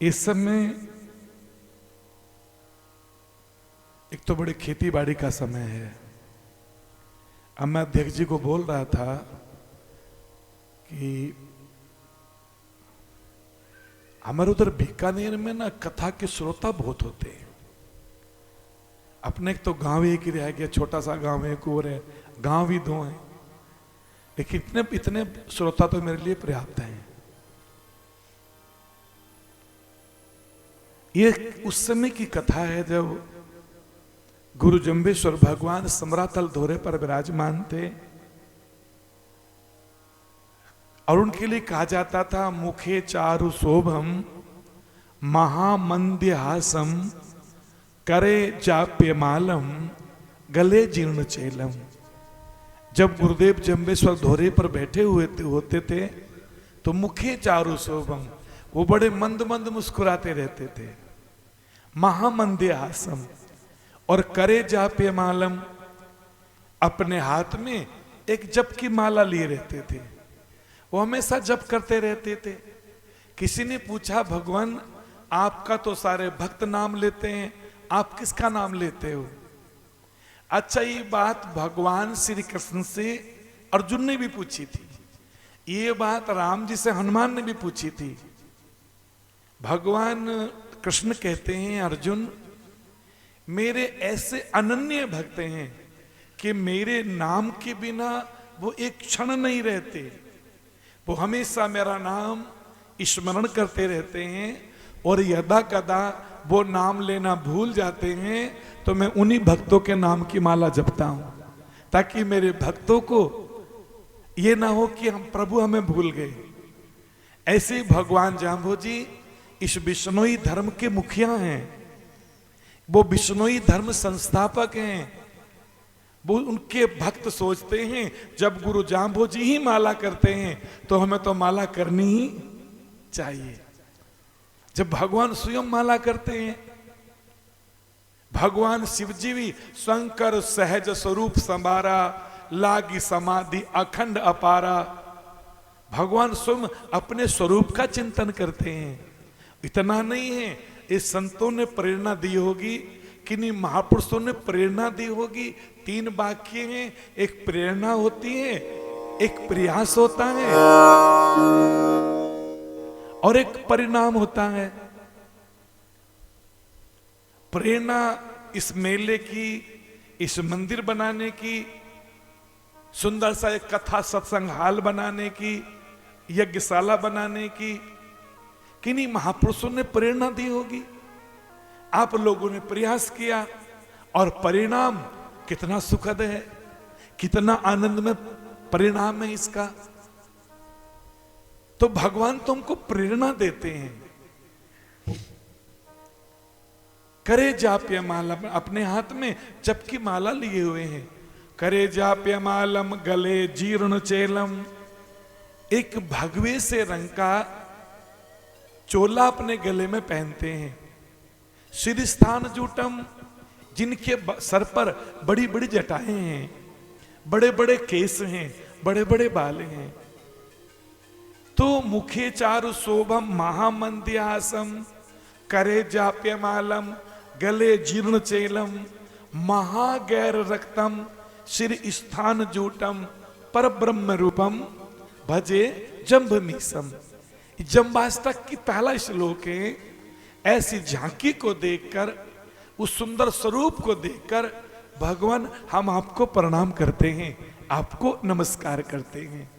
इस समय एक तो बड़े खेती बाड़ी का समय है। अब मैं अध्यक्ष जी को बोल रहा था कि हमारे उधर बीकानेर में ना कथा के श्रोता बहुत होते हैं। अपने एक तो गांव एक ही रह गया, छोटा सा गांव है, एक और है, गांव भी दो हैं, लेकिन इतने इतने श्रोता तो मेरे लिए पर्याप्त हैं। ये उस समय की कथा है जब गुरु जम्बेश्वर भगवान समरातल धोरे पर विराजमान थे और उनके लिए कहा जाता था मुखे चारु शोभम महामंद्यहासम करे जाप्यमालम गले जीर्ण चेलम। जब गुरुदेव जम्बेश्वर धोरे पर बैठे हुए होते थे तो मुखे चारु शोभम, वो बड़े मंद मंद मुस्कुराते रहते थे। महामंद्यहासम और करे जाप्यमालम, अपने हाथ में एक जप की माला लिए रहते थे। वो हमेशा जप करते रहते थे। किसी ने पूछा भगवान आपका तो सारे भक्त नाम लेते हैं, आप किसका नाम लेते हो? अच्छा, ये बात भगवान श्री कृष्ण से अर्जुन ने भी पूछी थी, ये बात राम जी से हनुमान ने भी पूछी थी। भगवान कृष्ण कहते हैं अर्जुन मेरे ऐसे अनन्य भक्त हैं कि मेरे नाम के बिना वो एक क्षण नहीं रहते, वो हमेशा मेरा नाम स्मरण करते रहते हैं और यदा कदा वो नाम लेना भूल जाते हैं तो मैं उन्हीं भक्तों के नाम की माला जपता हूं, ताकि मेरे भक्तों को ये ना हो कि हम प्रभु हमें भूल गए। ऐसे ही भगवान जाम्बोजी इस बिश्नोई धर्म के मुखिया हैं, वो बिश्नोई धर्म संस्थापक हैं। वो उनके भक्त सोचते हैं जब गुरु जाम्बोजी ही माला करते हैं तो हमें तो माला करनी ही चाहिए। जब भगवान स्वयं माला करते हैं, भगवान शिवजी भी शंकर सहज स्वरूप संबारा लागी समाधि अखंड अपारा, भगवान स्वयं अपने स्वरूप का चिंतन करते हैं। इतना नहीं है, इस संतों ने प्रेरणा दी होगी, किन्हीं महापुरुषों ने प्रेरणा दी होगी। 3 वाक्य हैं, एक प्रेरणा होती है, एक प्रयास होता है और एक परिणाम होता है। प्रेरणा इस मेले की, इस मंदिर बनाने की, सुंदर सा एक कथा सत्संग हाल बनाने की, यज्ञशाला बनाने की, किन्हीं महापुरुषों ने प्रेरणा दी होगी। आप लोगों ने प्रयास किया और परिणाम कितना सुखद है, कितना आनंदमय परिणाम है इसका। तो भगवान तुमको प्रेरणा देते हैं। करे जाप्य मालम, अपने हाथ में जप की माला लिए हुए हैं। करे जाप्य मालम गले जीर्ण चेलम, एक भगवे से रंग का चोला अपने गले में पहनते हैं। सिर स्थान जूटम, जिनके सर पर बड़ी बड़ी जटाएं हैं, बड़े बड़े केस हैं, बड़े बड़े बाल हैं। तो मुखे चारु शोभम महामंद्यहासम करे जाप्यमालम गले जीर्ण चेलम महागैर रक्तम सिर स्थान जूटम पर ब्रह्म रूपम भजे जम्भमीसम। जम्बाष्टक की पहला श्लोक है। ऐसी झांकी को देखकर, उस सुंदर स्वरूप को देखकर भगवान हम आपको प्रणाम करते हैं, आपको नमस्कार करते हैं।